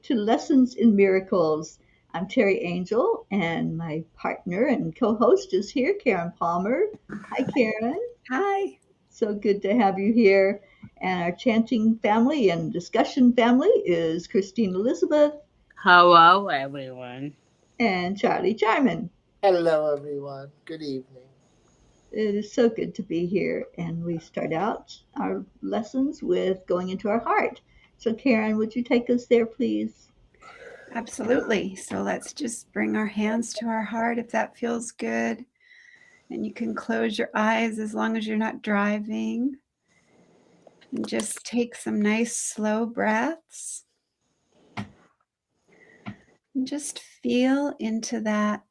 to Lessons in Miracles. I'm Terry Angel, and my partner and co host is here, Karen Palmer. Hi, Karen. Hi. So good to have you here. And our chanting family and discussion family is Christine Elizabeth Hello, everyone. and Charlie Jarman. Hello, everyone. Good evening. It is so good to be here. And we start out our lessons with going into our heart. So, Karen, would you take us there, please? Absolutely. So let's just bring our hands to our heart if that feels good. And you can close your eyes as long as you're not driving. And just take some nice slow breaths. And just feel into that,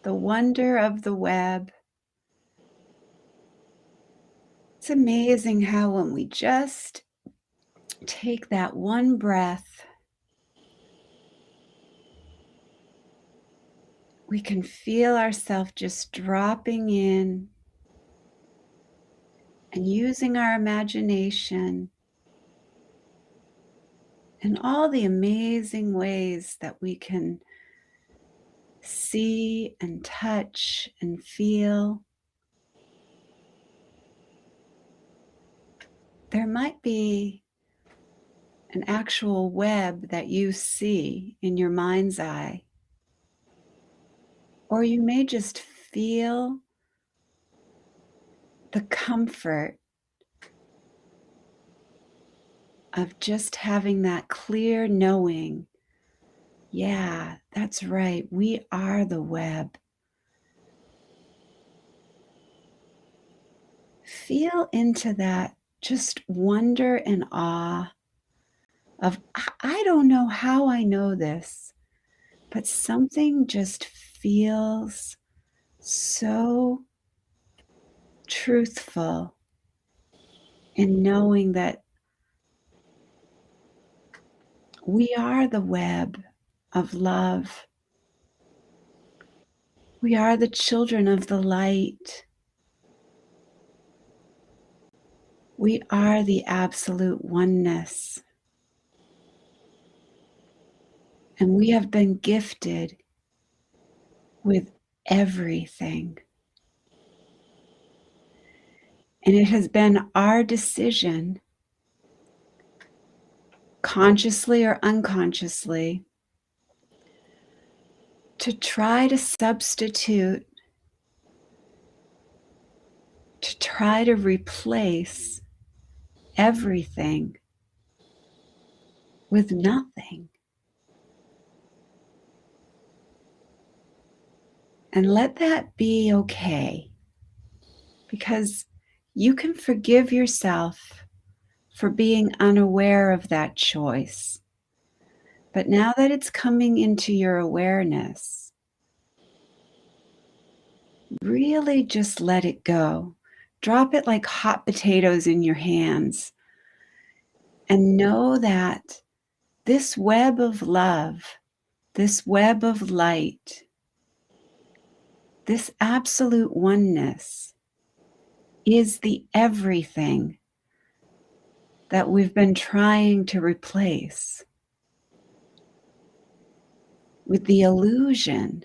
the wonder of the web. It's amazing how when we just take that one breath, we can feel ourselves just dropping in and using our imagination and all the amazing ways that we can see and touch and feel. There might be an actual web that you see in your mind's eye, or you may just feel the comfort of just having that clear knowing, yeah, that's right, we are the web. Feel into that just wonder and awe of, I don't know how I know this, but something just feels so truthful in knowing that we are the web of love. We are the children of the light. We are the absolute oneness. And we have been gifted with everything. And it has been our decision, consciously or unconsciously, to try to substitute, to try to replace everything with nothing. And let that be okay, because you can forgive yourself for being unaware of that choice. But now that it's coming into your awareness, really just let it go. Drop it like hot potatoes in your hands and know that this web of love, this web of light, this absolute oneness is the everything that we've been trying to replace with the illusion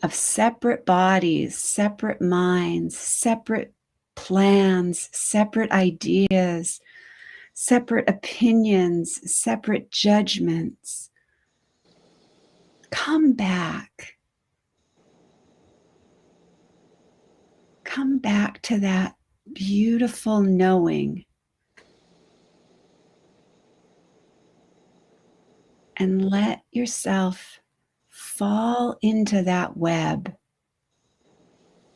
of separate bodies, separate minds, separate plans, separate ideas, separate opinions, separate judgments. Come back. Come back to that beautiful knowing and let yourself fall into that web.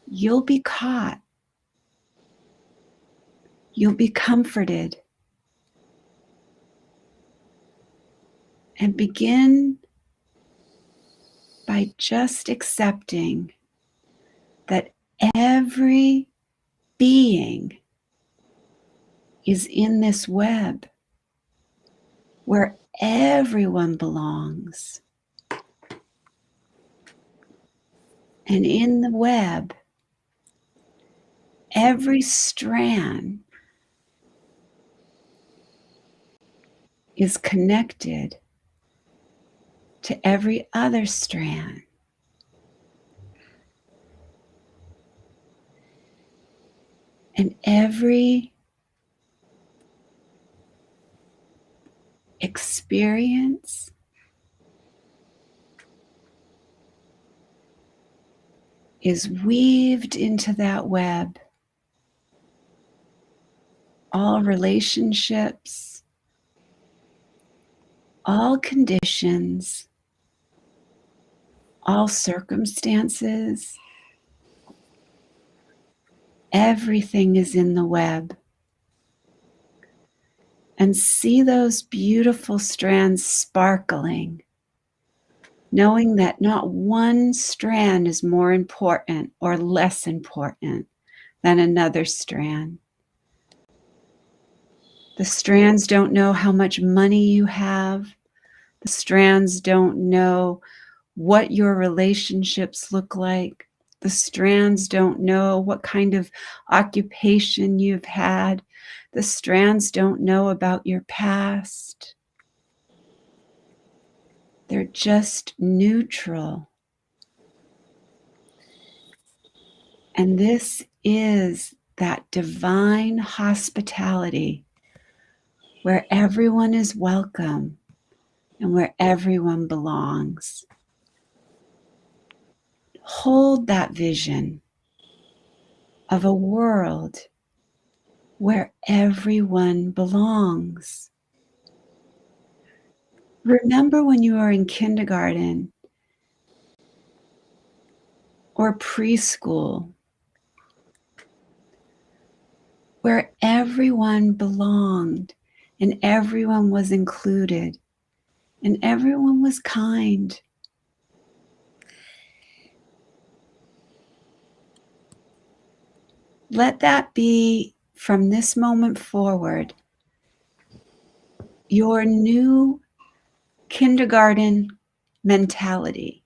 You'll be caught. You'll be comforted. And begin by just accepting that every being is in this web where everyone belongs. And in the web, every strand is connected to every other strand. And every experience is weaved into that web. All relationships, all conditions, all circumstances, everything is in the web. And see those beautiful strands sparkling, knowing that not one strand is more important or less important than another strand. The strands don't know how much money you have. The strands don't know what your relationships look like. The strands don't know what kind of occupation you've had. The strands don't know about your past. They're just neutral. And this is that divine hospitality where everyone is welcome and where everyone belongs. Hold that vision of a world where everyone belongs. Remember when you were in kindergarten or preschool, where everyone belonged and everyone was included and everyone was kind. Let that be, from this moment forward, your new kindergarten mentality,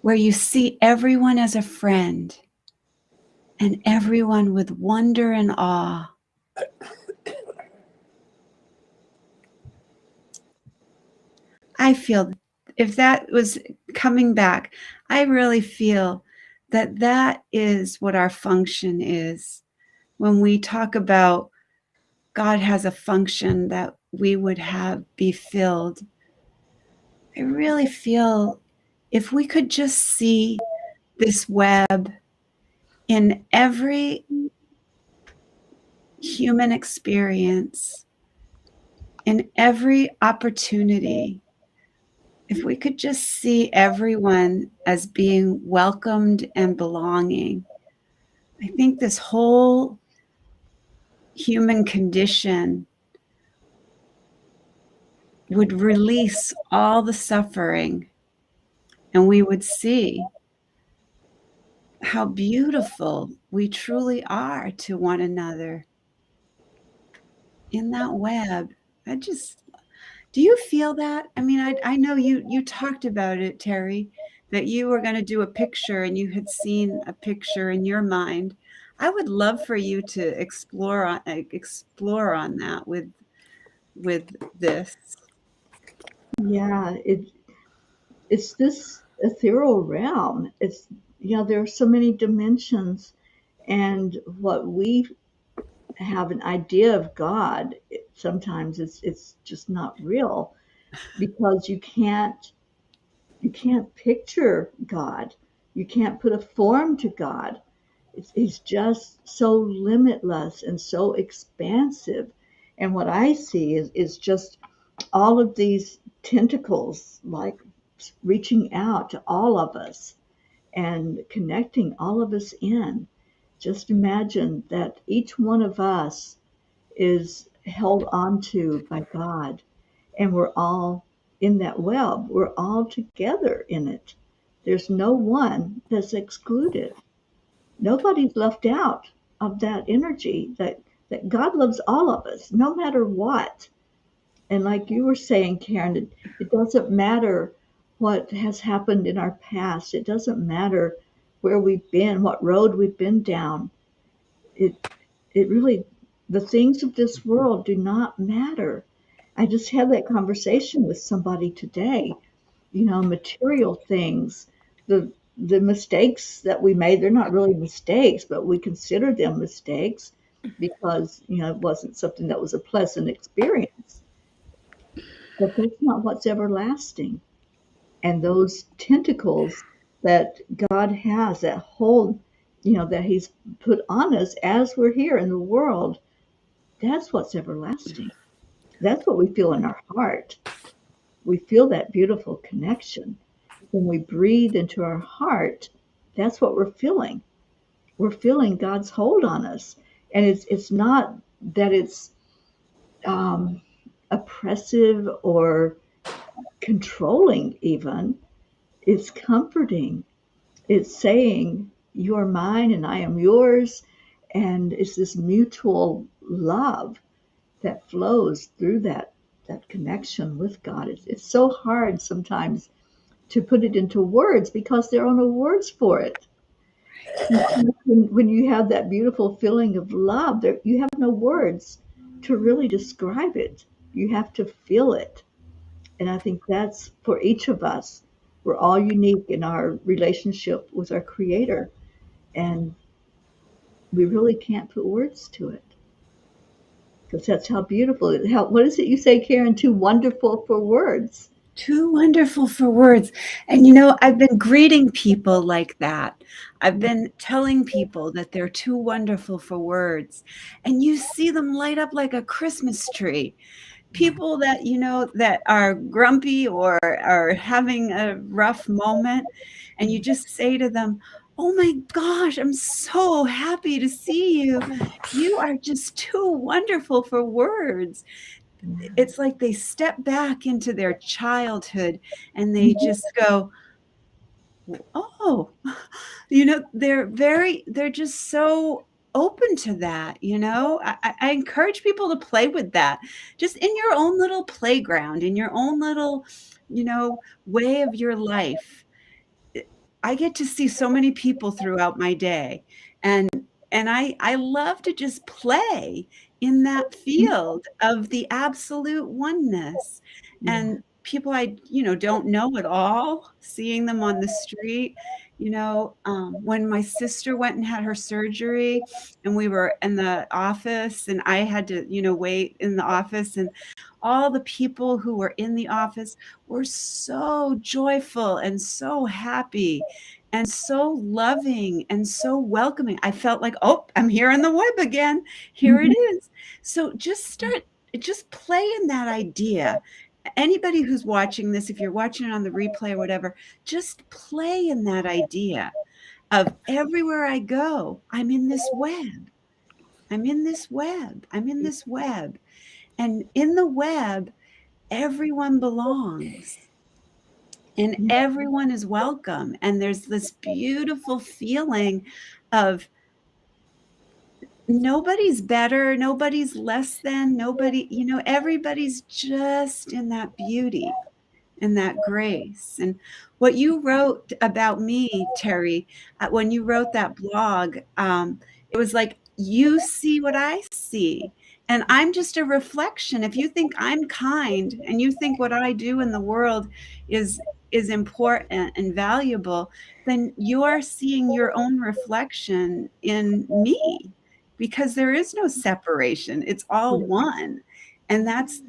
where you see everyone as a friend and everyone with wonder and awe. I feel, if that was coming back, I really feel that that is what our function is. When we talk about God has a function that we would have be filled, I really feel if we could just see this web in every human experience, in every opportunity, if we could just see everyone as being welcomed and belonging, I think this whole human condition would release all the suffering, and we would see how beautiful we truly are to one another in that web. Do you feel that? I mean, I know you talked about it, Teri, that you were going to do a picture and you had seen a picture in your mind. I would love for you to explore on that with this. Yeah, it's this ethereal realm. It's, there are so many dimensions, and what we have an idea of God, sometimes it's just not real, because you can't picture God. You can't put a form to God. He's just so limitless and so expansive. And what I see is just all of these tentacles, like reaching out to all of us and connecting all of us in. Just imagine that each one of us is held onto by God, and we're all in that web. We're all together in it. There's no one that's excluded. Nobody's left out of that energy, that God loves all of us, no matter what. And like you were saying, Karen, it doesn't matter what has happened in our past. It doesn't matter where we've been, what road we've been down. It really The things of this world do not matter. I just had that conversation with somebody today. Material things, the mistakes that we made, they're not really mistakes, but we consider them mistakes because, it wasn't something that was a pleasant experience. But that's not what's everlasting. And those tentacles that God has, that hold, that He's put on us as we're here in the world, that's what's everlasting. That's what we feel in our heart. We feel that beautiful connection. When we breathe into our heart, that's what we're feeling. We're feeling God's hold on us. And it's not that it's oppressive or controlling, even. It's comforting. It's saying, you are mine and I am yours. And it's this mutual love that flows through that connection with God. It's so hard sometimes to put it into words because there are no words for it. When you have that beautiful feeling of love, you have no words to really describe it. You have to feel it. And I think that's for each of us. We're all unique in our relationship with our Creator. And we really can't put words to it. Because that's how beautiful it is. What is it you say, Karen? Too wonderful for words. Too wonderful for words. And I've been greeting people like that. I've been telling people that they're too wonderful for words. And you see them light up like a Christmas tree. People that that are grumpy or are having a rough moment, and you just say to them, "Oh my gosh, I'm so happy to see you. You are just too wonderful for words." It's like they step back into their childhood and they just go, "Oh," they're just so open to that. I encourage people to play with that, just in your own little playground, in your own little, way of your life. I get to see so many people throughout my day, and I love to just play in that field of the absolute oneness. Yeah. And people I, don't know at all, seeing them on the street, when my sister went and had her surgery and we were in the office and I had to, wait in the office, and all the people who were in the office were so joyful and so happy and so loving and so welcoming. I felt like, oh, I'm here in the web again. Here it is. So just play in that idea. Anybody who's watching this, if you're watching it on the replay or whatever, just play in that idea of everywhere I go, I'm in this web. I'm in this web. I'm in this web. And in the web, everyone belongs. And everyone is welcome. And there's this beautiful feeling of nobody's better, nobody's less than, nobody, everybody's just in that beauty and that grace. And what you wrote about me, Teri, when you wrote that blog, it was like, you see what I see. And I'm just a reflection. If you think I'm kind and you think what I do in the world is important and valuable, then you're seeing your own reflection in me, because there is no separation. It's all one. And that's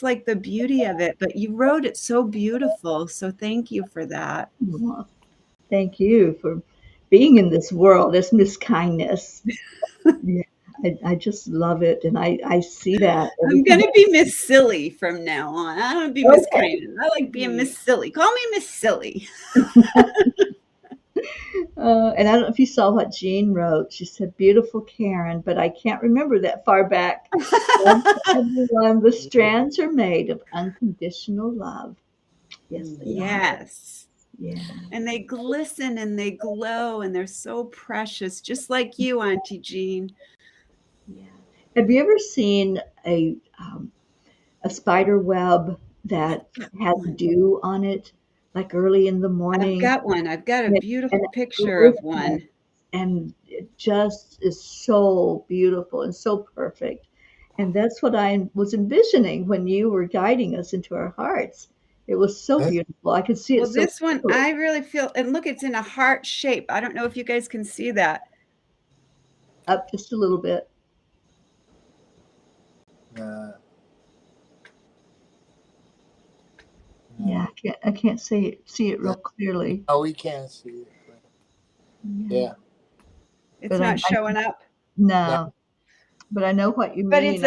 like the beauty of it. But you wrote it so beautiful. So thank you for that. Well, thank you for being in this world, this miskindness. Yeah, I just love it. And I see that every I'm time. going to be Miss Silly from now on. I don't want to be Miss Kindness. I like being Miss Silly. Call me Miss Silly. And I don't know if you saw what Jean wrote. She said, "Beautiful Karen," but I can't remember that far back. Love to everyone. The strands are made of unconditional love. Yes, they are. Yes. Yeah. And they glisten and they glow and they're so precious, just like you, Auntie Jean. Yeah. Have you ever seen a spider web that has dew on it, like early in the I've morning? got one. I've got a And beautiful it picture of glistens. one. and it just is so beautiful and so perfect. And that's what I was envisioning when you were guiding us into our hearts. It was so beautiful. I could see it Well, so this one, clearly. I really feel, and look, it's in a heart shape. I don't know if you guys can see that. Up just a little bit. Yeah, I can't see it real clearly. Oh, we can't see it. Yeah. It's But not showing up. no, but I know what you But mean.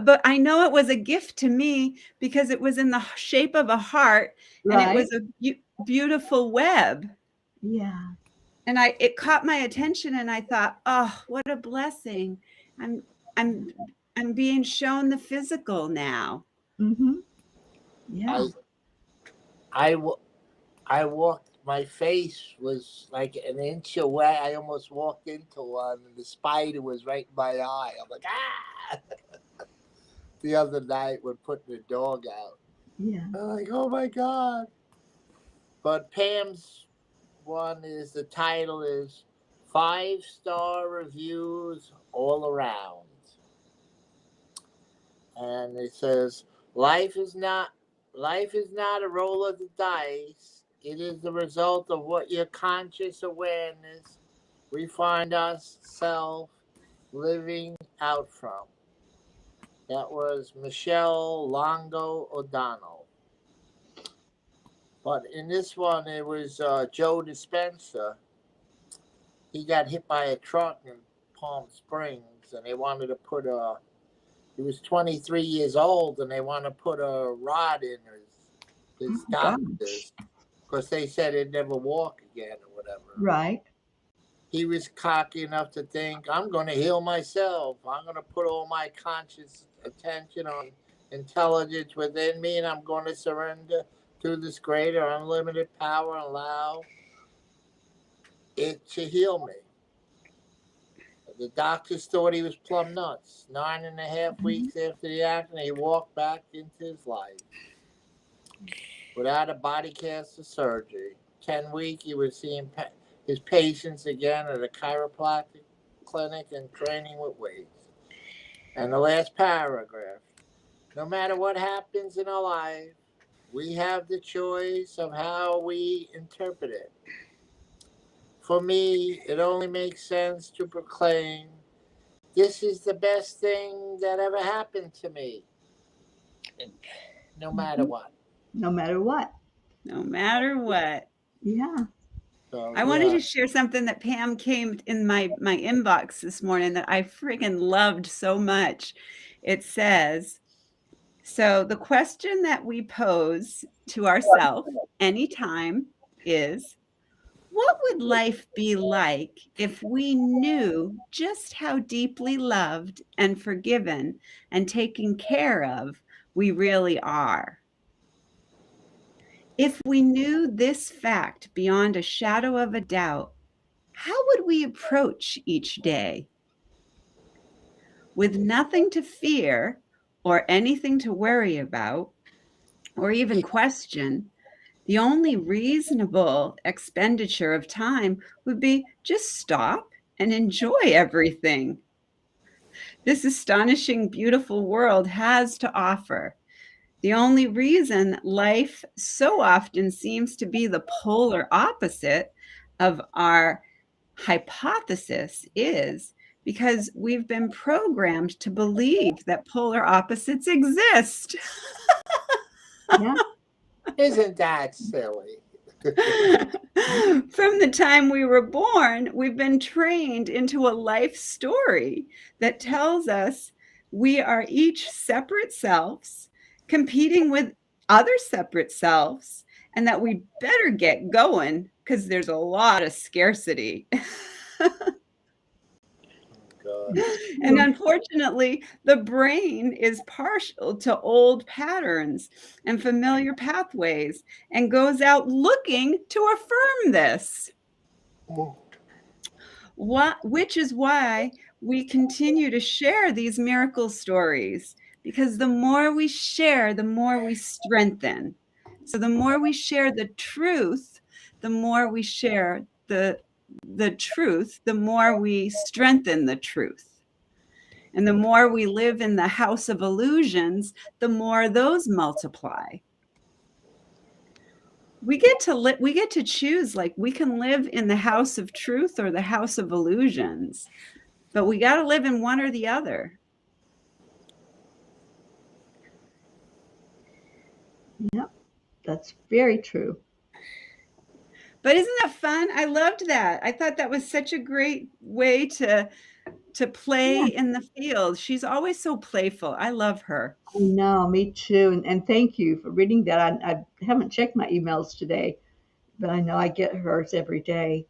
but I know it was a gift to me because it was in the shape of a heart, and it Right? was a beautiful web. Yeah. And it caught my attention, and I thought, oh, what a blessing. I'm I'm I'm being shown the physical now. Mm-hmm. Yeah. I walked. My face was like an inch away. I almost walked into one, and the spider was right in my eye. I'm like, ah! The other night, we're putting the dog out. Yeah. I'm like, oh my God. But Pam's one is, the title is 5-star reviews all around. And it says, life is not a roll of the dice. It is the result of what your conscious awareness we find ourselves living out from. That was Michelle Longo O'Donnell. But in this one, it was Joe Dispenza. He got hit by a truck in Palm Springs, and they wanted to put he was 23 years old, and they want to put a rod in his doctors, because they said he'd never walk again or whatever. Right. He was cocky enough to think, I'm going to heal myself. I'm going to put all my conscious attention on intelligence within me, and I'm going to surrender to this greater unlimited power and allow it to heal me. The doctors thought he was plumb nuts. 9.5 weeks after the accident, he walked back into his life without a body cast or surgery. 10 weeks, he was seeing his patients again at a chiropractic clinic and training with weights. And the last paragraph, no matter what happens in our life, we have the choice of how we interpret it. For me, it only makes sense to proclaim, this is the best thing that ever happened to me. No matter what. No matter what. No matter what. Yeah. So, I wanted to share something that Pam came in my inbox this morning that I freaking loved so much. It says, so the question that we pose to ourselves anytime is, what would life be like if we knew just how deeply loved and forgiven and taken care of we really are? If we knew this fact beyond a shadow of a doubt, how would we approach each day? With nothing to fear or anything to worry about or even question, the only reasonable expenditure of time would be just stop and enjoy everything this astonishing, beautiful world has to offer. The only reason life so often seems to be the polar opposite of our hypothesis is because we've been programmed to believe that polar opposites exist. Yeah. isn't that silly? From the time we were born, we've been trained into a life story that tells us we are each separate selves competing with other separate selves, and that we better get going because there's a lot of scarcity. God. And unfortunately, the brain is partial to old patterns and familiar pathways and goes out looking to affirm this. Which is why we continue to share these miracle stories, because the more we share, the more we strengthen. So the more we share the truth, the more we share the the truth, the more we strengthen the truth. And the more we live in the house of illusions, the more those multiply. We get to choose, like, we can live in the house of truth or the house of illusions, but we got to live in one or the other. Yep, that's very true. But isn't that fun? I loved that. I thought that was such a great way to play in the field. She's always so playful. I love her. I know, me too. And thank you for reading that. I haven't checked my emails today, but I know I get hers every day.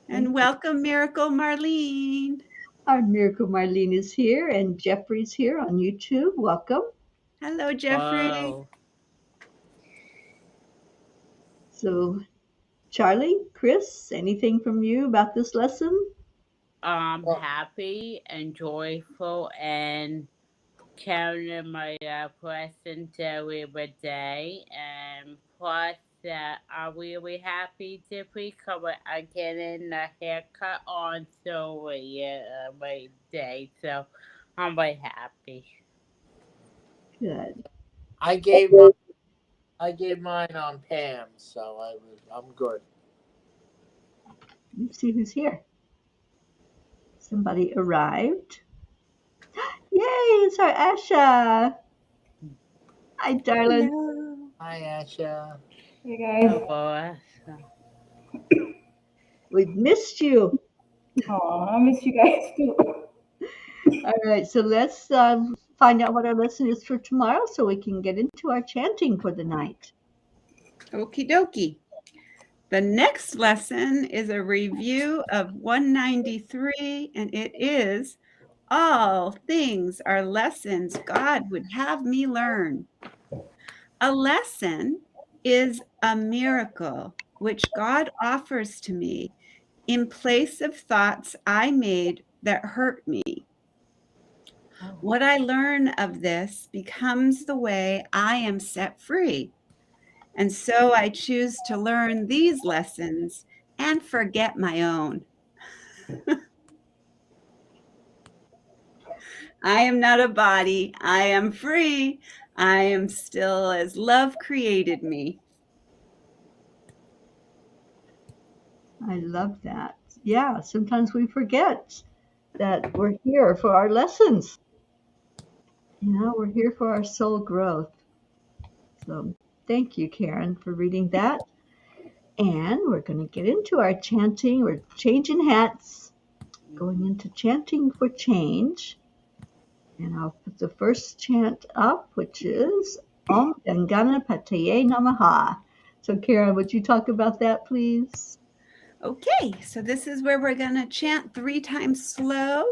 And welcome, Miracle Marlene. Our Miracle Marlene is here, and Jeffrey's here on YouTube. Welcome. Hello, Jeffrey. Wow. So, Charlie, Chris, anything from you about this lesson? Happy and joyful and counting my presents every day, and plus I'm really happy to be coming. I'm getting a haircut on so my day, so I'm very happy. Good. I gave mine on Pam, so I'm good. Let's see who's here. Somebody arrived. Yay, it's our Asha. Hi, darling. Hello. Hi, Asha. Hey guys. Hello. We've missed you. Aw, I miss you guys too. All right, so let's find out what our lesson is for tomorrow so we can get into our chanting for the night. Okie dokie. The next lesson is a review of 193, and it is All Things Are Lessons God Would Have Me Learn. A lesson is a miracle which God offers to me in place of thoughts I made that hurt me. What I learn of this becomes the way I am set free. And so I choose to learn these lessons and forget my own. I am not a body. I am free. I am still as love created me. I love that. Yeah, sometimes we forget that we're here for our lessons. You know, we're here for our soul growth. So thank you, Karen, for reading that. And we're going to get into our chanting. We're changing hats, going into chanting for change. And I'll put the first chant up, which is Om Gam Ganapataye Namaha. So, Karen, would you talk about that, please? Okay, so this is where we're going to chant 3 times slow,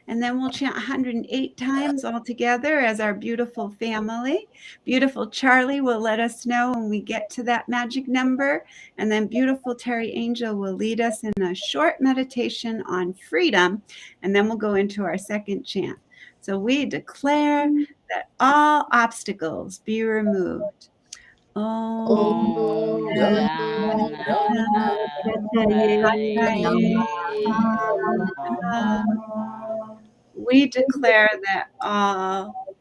and then we'll chant 108 times all together as our beautiful family. Beautiful Charlie will let us know when we get to that magic number, and then beautiful Teri Angel will lead us in a short meditation on freedom, and then we'll go into our second chant. So we declare that all obstacles be removed. Om We declare that all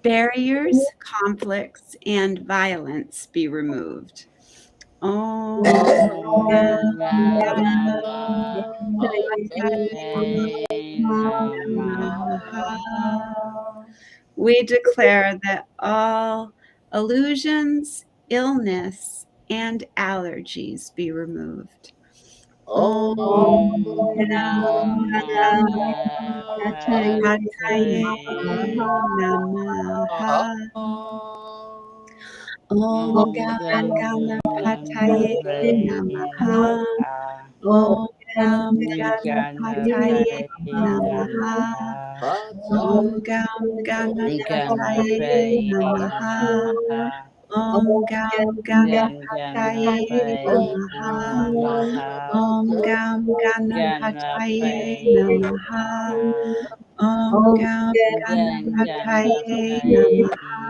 barriers, conflicts, and violence be removed. Om We declare that all illusions, illness, and allergies be removed. Om Ganapataye Namaha. Om Gam Ganapataye Namaha. Om Gam Ganapataye Namaha. Om Gam Ganapataye Namaha. Om Gam Ganapataye Namaha. Om Gam Ganapataye Namaha. Om Gam Ganapataye Namaha.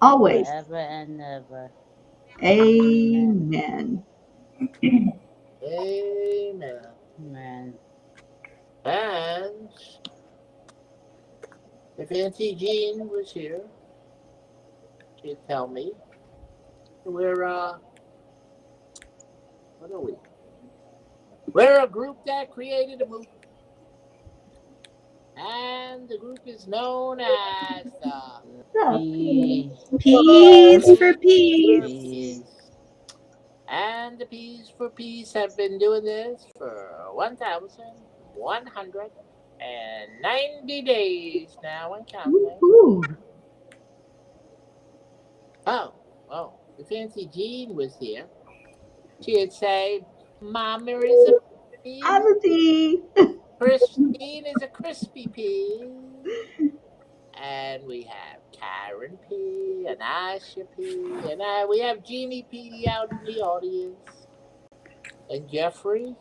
always. forever and ever. Amen. Amen. Amen. And if Auntie Jean was here, she'd tell me we're what are we? We're a group that created a movement, and the group is known as Peace. Peace for peace. And the Peace for Peace have been doing this for 1,190 days now and counting. Woo-hoo. Oh, if Auntie Jean was here, she'd say, Mama is a pea, I'm a pea. Christine is a crispy pea, and we have Karen P, and Asha P, and we have Jeannie P out in the audience, and Jeffrey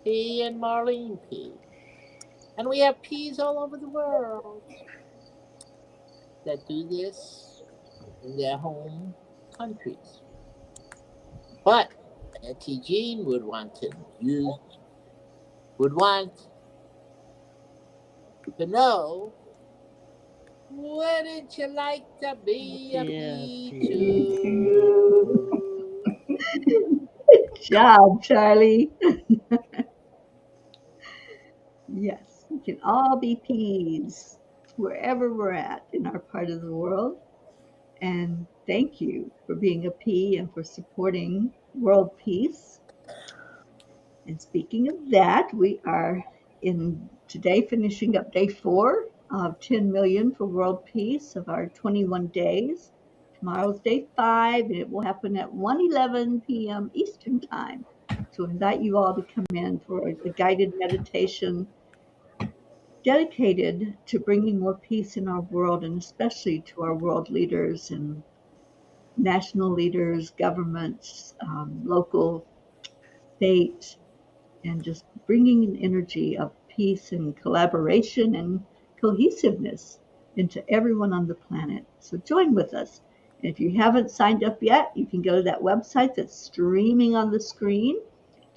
P and Marlene P. And we have P's all over the world that do this in their home countries. But Auntie Jean would want to know, wouldn't you like to be a P too? Good job, Charlie. Yes, we can all be peas wherever we're at in our part of the world. And thank you for being a pea and for supporting world peace. And speaking of that, we are today finishing up day 4 of 10 million for world peace of our 21 days. Tomorrow's day 5, and it will happen at 1:11 p.m. Eastern Time. So I invite you all to come in for a guided meditation dedicated to bringing more peace in our world, and especially to our world leaders and national leaders, governments, local, state, and just bringing an energy of peace and collaboration and cohesiveness into everyone on the planet. So join with us. And if you haven't signed up yet, you can go to that website that's streaming on the screen,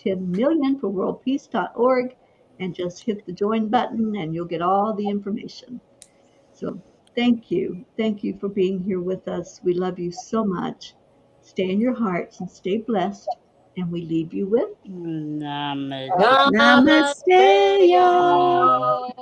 10millionforworldpeace.org, and just hit the join button and you'll get all the information. So thank you. Thank you for being here with us. We love you so much. Stay in your hearts and stay blessed. And we leave you with Namaste. Namaste, Namaste, y'all. y'all.